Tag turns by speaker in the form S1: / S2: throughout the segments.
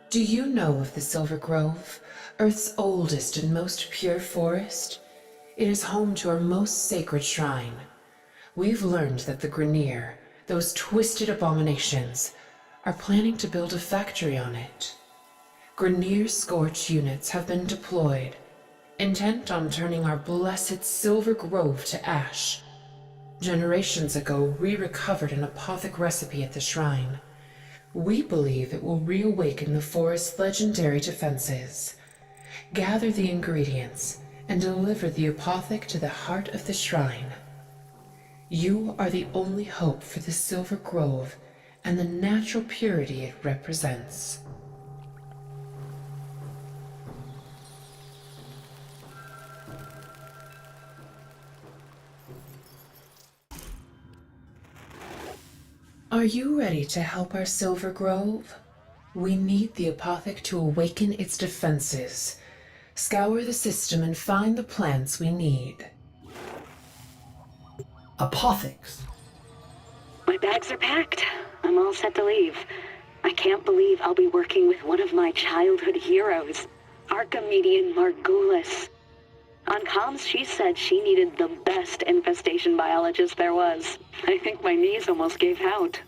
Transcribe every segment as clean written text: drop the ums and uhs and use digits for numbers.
S1: Do you know of the Silver Grove, Earth's oldest and most pure forest? It is home to our most sacred shrine. We've learned that the Grineer, those twisted abominations, are planning to build a factory on it. Grineer Scorch units have been deployed, intent on turning our blessed Silver Grove to ash. Generations ago, we recovered an apothec recipe at the shrine. We believe it will reawaken the forest's legendary defenses. Gather the ingredients and deliver the apothec to the heart of the shrine. You are the only hope for the Silver Grove and the natural purity it represents. Are you ready to help our Silver Grove? We need the apothec to awaken its defenses. Scour the system and find the plants we need.
S2: Apothecs?
S3: My bags are packed. I'm all set to leave. I can't believe I'll be working with one of my childhood heroes, Archimedian Margulis. On comms, she said she needed the best infestation biologist there was. I think my knees almost gave out.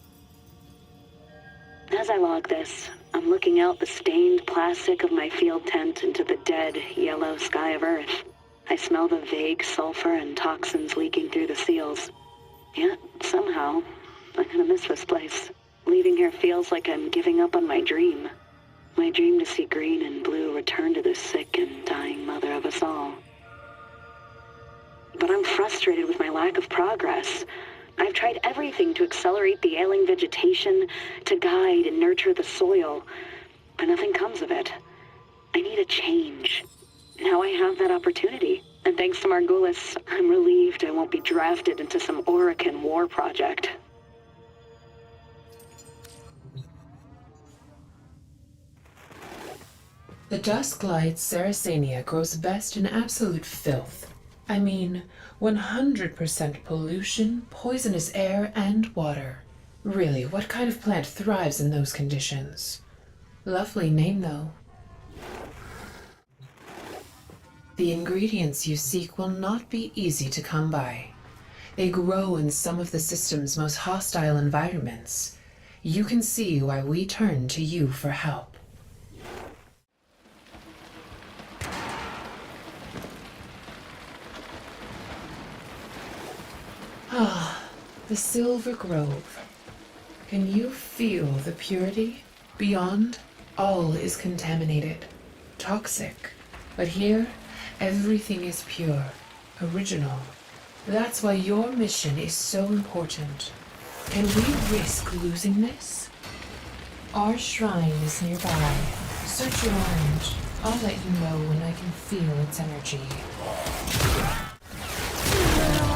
S3: As I log this, I'm looking out the stained plastic of my field tent into the dead, yellow sky of Earth. I smell the vague sulfur and toxins leaking through the seals. Yet, somehow, I'm gonna miss this place. Leaving here feels like I'm giving up on my dream. My dream to see green and blue return to the sick and dying mother of us all. But I'm frustrated with my lack of progress. I've tried everything to accelerate the ailing vegetation, to guide and nurture the soil, but nothing comes of it. I need a change. Now I have that opportunity, and thanks to Margulis, I'm relieved I won't be drafted into some Orican war project.
S1: The Dusklight Saracenia grows best in absolute filth. I mean, 100% pollution, poisonous air, and water. Really, what kind of plant thrives in those conditions? Lovely name, though. The ingredients you seek will not be easy to come by. They grow in some of the system's most hostile environments. You can see why we turn to you for help. Ah, the Silver Grove. Can you feel the purity? Beyond, all is contaminated, toxic. But here, everything is pure, original. That's why your mission is so important. Can we risk losing this? Our shrine is nearby. Search around. I'll let you know when I can feel its energy.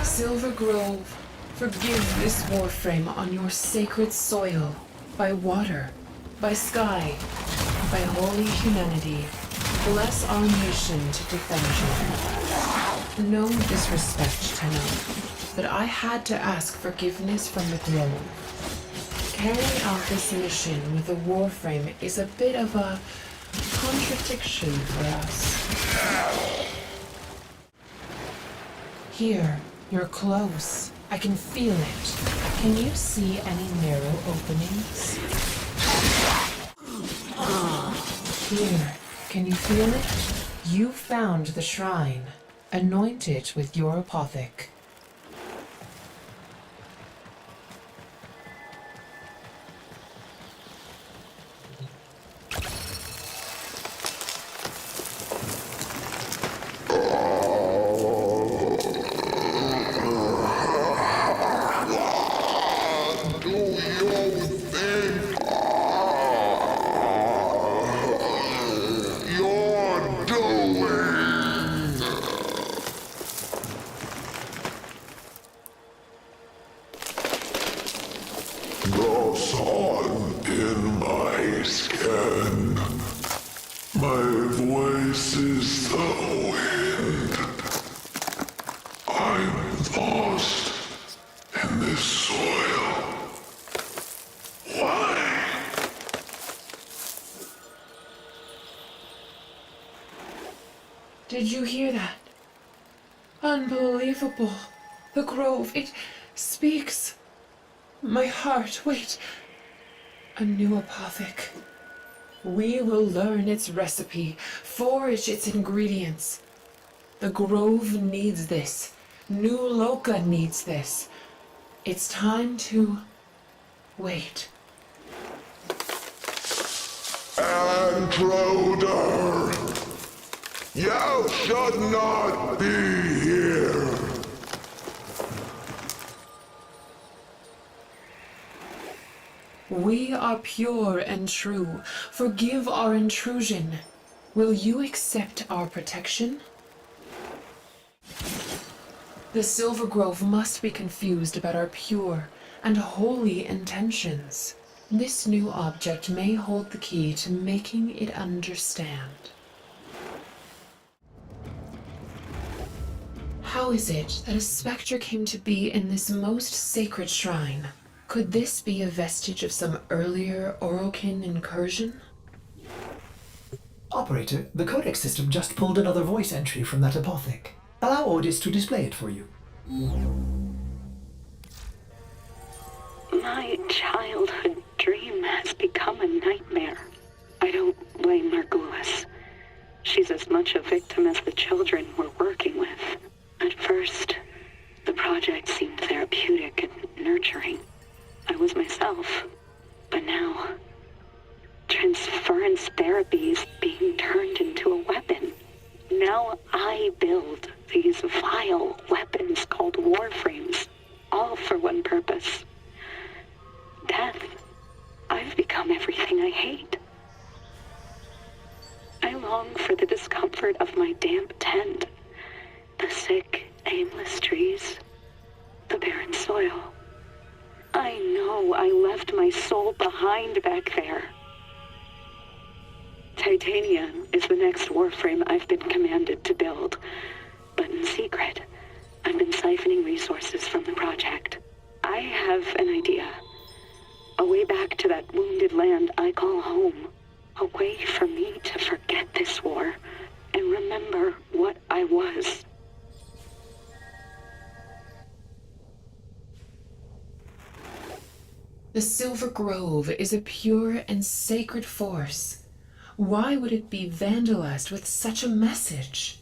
S1: Silver Grove, forgive this Warframe on your sacred soil, by water, by sky, by holy humanity. Bless our mission to defend you. No disrespect, Tenno, but I had to ask forgiveness from the Grove. Carrying out this mission with a Warframe is a bit of a contradiction for us. Here. You're close. I can feel it. Can you see any narrow openings? Here. Can you feel it? You found the shrine. Anoint it with your apothec.
S4: The sun in my skin. My voice is the wind. I'm lost in this soil. Why?
S1: Did you hear that? Unbelievable. The grove, it speaks. My heart, wait. A new apothec. We will learn its recipe, forage its ingredients. The grove needs this. New Loka needs this. It's time to wait.
S4: Intruder! You should not be here!
S1: We are pure and true. Forgive our intrusion. Will you accept our protection? The Silver Grove must be confused about our pure and holy intentions. This new object may hold the key to making it understand. How is it that a spectre came to be in this most sacred shrine? Could this be a vestige of some earlier Orokin incursion?
S2: Operator, the codex system just pulled another voice entry from that apothec. Allow Ordis to display it for you.
S3: My childhood dream has become a nightmare. I don't blame Margulis. She's as much a victim as the children we're working with. At first, the project seemed therapeutic and nurturing. I was myself. But now, transference therapy is being turned into a weapon. Now I build these vile weapons called Warframes, all for one purpose. Death. I've become everything I hate. I long for the discomfort of my damp tent, the sick, aimless trees, the barren soil. I know I left my soul behind back there. Titania is the next Warframe I've been commanded to build, but in secret, I've been siphoning resources from the project. I have an idea. A way back to that wounded land I call home. A way for me to forget this war and remember what I was.
S1: The Silver Grove is a pure and sacred force. Why would it be vandalized with such a message?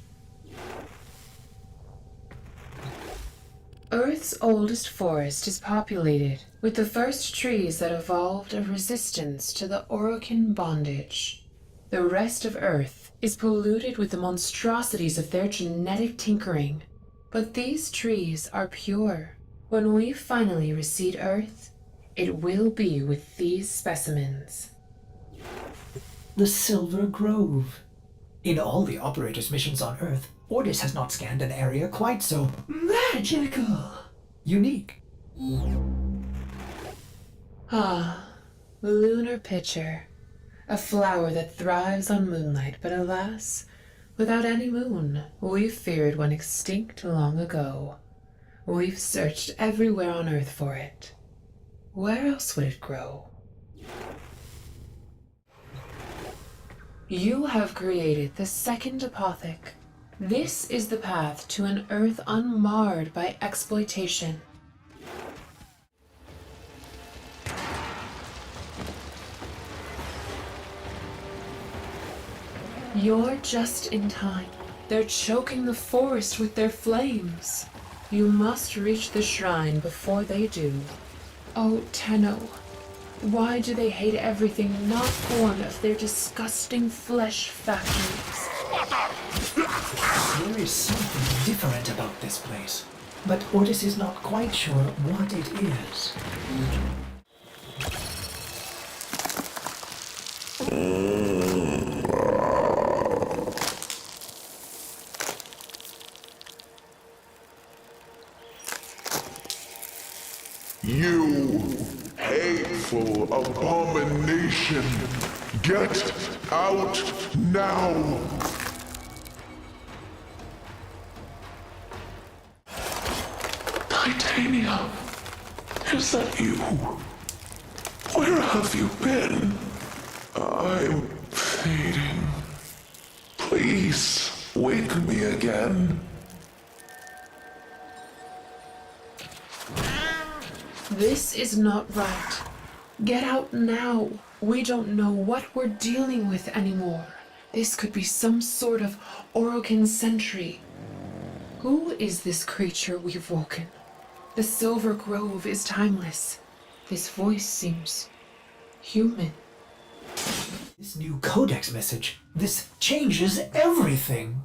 S1: Earth's oldest forest is populated with the first trees that evolved a resistance to the Orokin bondage. The rest of Earth is polluted with the monstrosities of their genetic tinkering. But these trees are pure. When we finally reseed Earth, it will be with these specimens.
S2: The Silver Grove. In all the operator's missions on Earth, Ordis has not scanned an area quite so magical, unique.
S1: Ah, lunar pitcher. A flower that thrives on moonlight, but alas, without any moon. We feared one extinct long ago. We've searched everywhere on Earth for it. Where else would it grow? You have created the second apothec. This is the path to an Earth unmarred by exploitation. You're just in time. They're choking the forest with their flames. You must reach the shrine before they do. Oh, Tenno, why do they hate everything not born of their disgusting flesh factories?
S2: There is something different about this place, but Ordis is not quite sure what it is.
S4: You hateful abomination! Get out now! Titania, is that you? Where have you been? I'm fading. Please, Wake me again.
S1: This is not right. Get out now. We don't know what we're dealing with anymore. This could be some sort of Orokin sentry. Who is this creature we've woken? The Silver Grove is timeless. This voice seems human.
S2: This new codex message, this changes everything.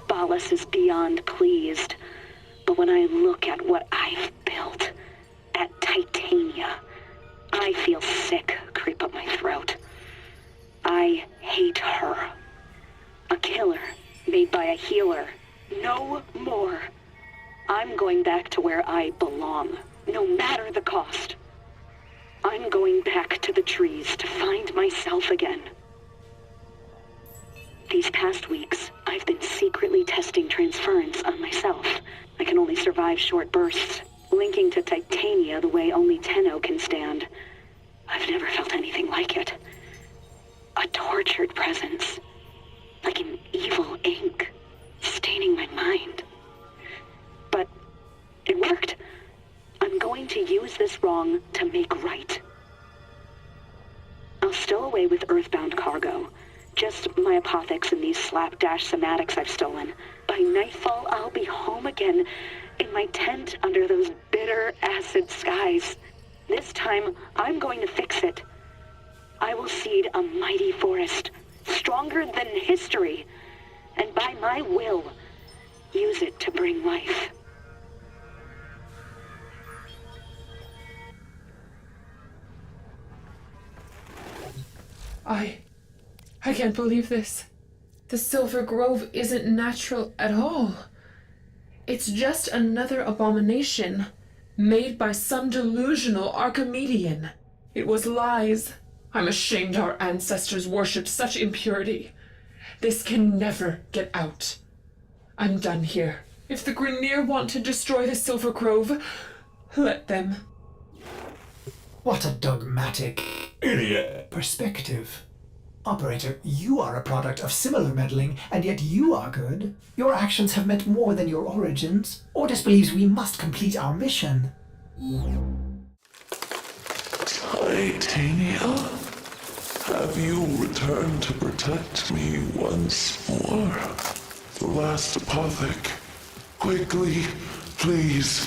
S3: Ballas is beyond pleased. But when I look at what I've built, at Titania, I feel sick creep up my throat. I hate her. A killer made by a healer. No more. I'm going back to where I belong, no matter the cost. I'm going back to the trees to find myself again. These past weeks, I've been secretly testing transference on myself. I can only survive short bursts, linking to Titania the way only Tenno can stand. I've never felt anything like it. A tortured presence, like an evil ink, staining my mind. But it worked. I'm going to use this wrong to make right. I'll stow away with Earthbound cargo. Just my apothecs and these slapdash somatics I've stolen. By nightfall, I'll be home again, in my tent under those bitter acid skies. This time, I'm going to fix it. I will seed a mighty forest, stronger than history, and by my will, use it to bring life.
S1: I can't believe this. The Silver Grove isn't natural at all. It's just another abomination made by some delusional Archimedean. It was lies. I'm ashamed our ancestors worshipped such impurity. This can never get out. I'm done here. If the Grineer want to destroy the Silver Grove, let them.
S2: What a dogmatic
S4: Idiot.
S2: perspective. Operator, you are a product of similar meddling, and yet you are good. Your actions have meant more than your origins. Ordis believes we must complete our mission.
S4: Titania, have you returned to protect me once more? The last apothec. Quickly, please.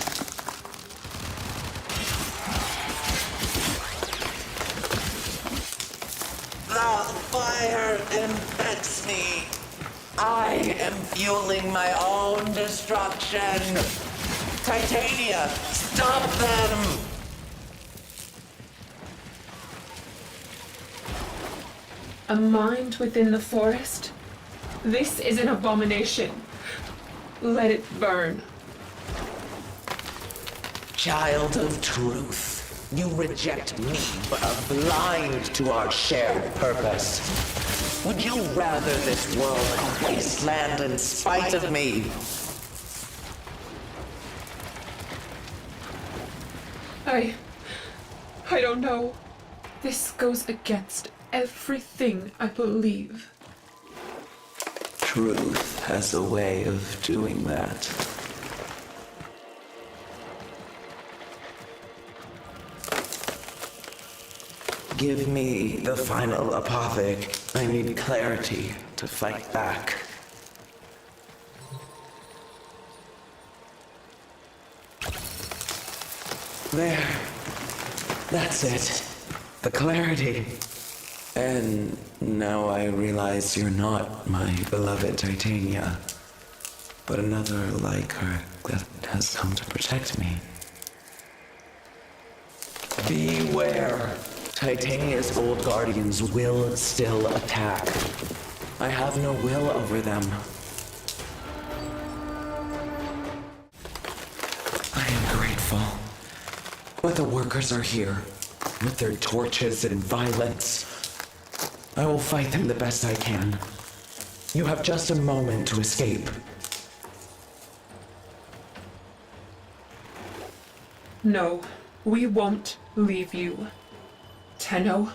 S5: The fire infects me. I am fueling my own destruction. Titania, stop them!
S1: A mind within the forest? This is an abomination. Let it burn.
S5: Child of truth, you reject me but are blind to our shared purpose. Would you rather this world a wasteland in spite of me?
S1: I don't know. This goes against everything I believe.
S5: Truth has a way of doing that. Give me the final apothec. I need clarity to fight back. There. That's it. The clarity. And now I realize you're not my beloved Titania, but another like her that has come to protect me. Beware! Titania's old guardians will still attack. I have no will over them. I am grateful. But the workers are here, with their torches and violence. I will fight them the best I can. You have just a moment to escape.
S1: No, we won't leave you. Tenno,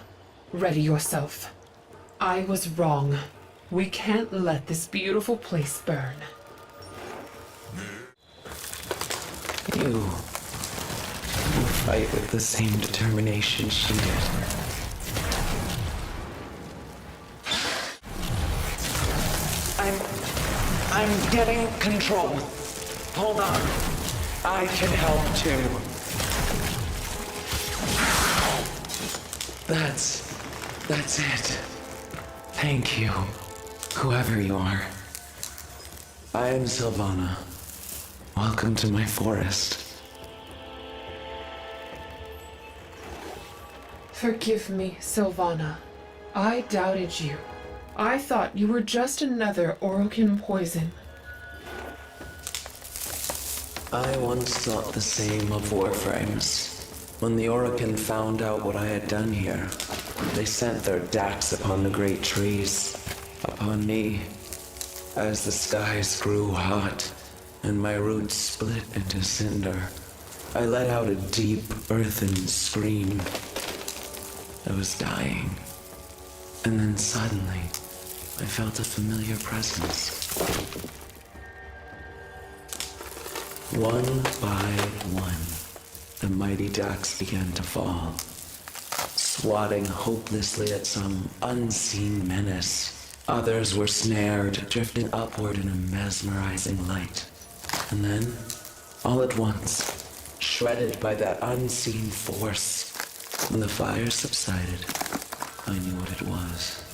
S1: ready yourself. I was wrong. We can't let this beautiful place burn.
S5: You fight with the same determination she did. I'm getting control. Hold on. I can help too. That's it. Thank you, whoever you are. I am Sylvana. Welcome to my forest.
S1: Forgive me, Sylvana. I doubted you. I thought you were just another Orokin poison.
S5: I once thought the same of Warframes. When the Orokin found out what I had done here, they sent their dax upon the great trees, upon me. As the skies grew hot, and my roots split into cinder, I let out a deep, earthen scream. I was dying, and then suddenly, I felt a familiar presence. One by one, the mighty ducks began to fall, swatting hopelessly at some unseen menace. Others were snared, drifting upward in a mesmerizing light. And then, all at once, shredded by that unseen force, when the fire subsided, I knew what it was.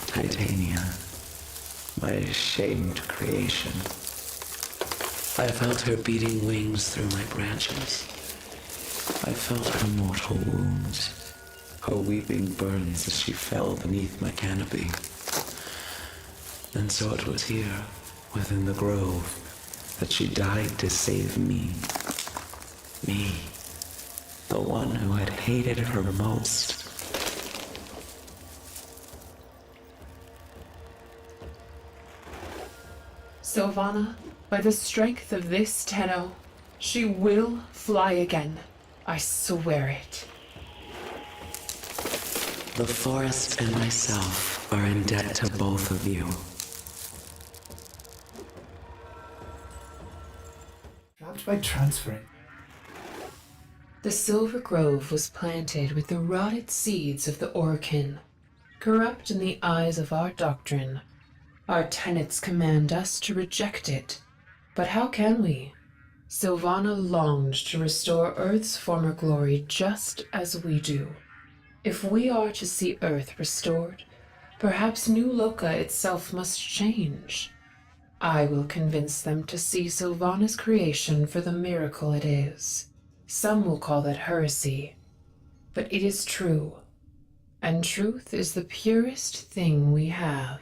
S5: Titania, my shamed creation. I felt her beating wings through my branches. I felt her mortal wounds, her weeping burns as she fell beneath my canopy. And so it was here, within the grove, that she died to save me. Me, the one who had hated her most.
S1: Sylvana, by the strength of this Tenno, she will fly again. I swear it.
S5: The forest and myself are in debt to both of you.
S2: Trapped by transferring.
S1: The Silver Grove was planted with the rotted seeds of the Orokin. Corrupt in the eyes of our doctrine, our tenets command us to reject it. But how can we? Sylvana longed to restore Earth's former glory just as we do. If we are to see Earth restored, perhaps New Loka itself must change. I will convince them to see Sylvana's creation for the miracle it is. Some will call it heresy, but it is true, and truth is the purest thing we have.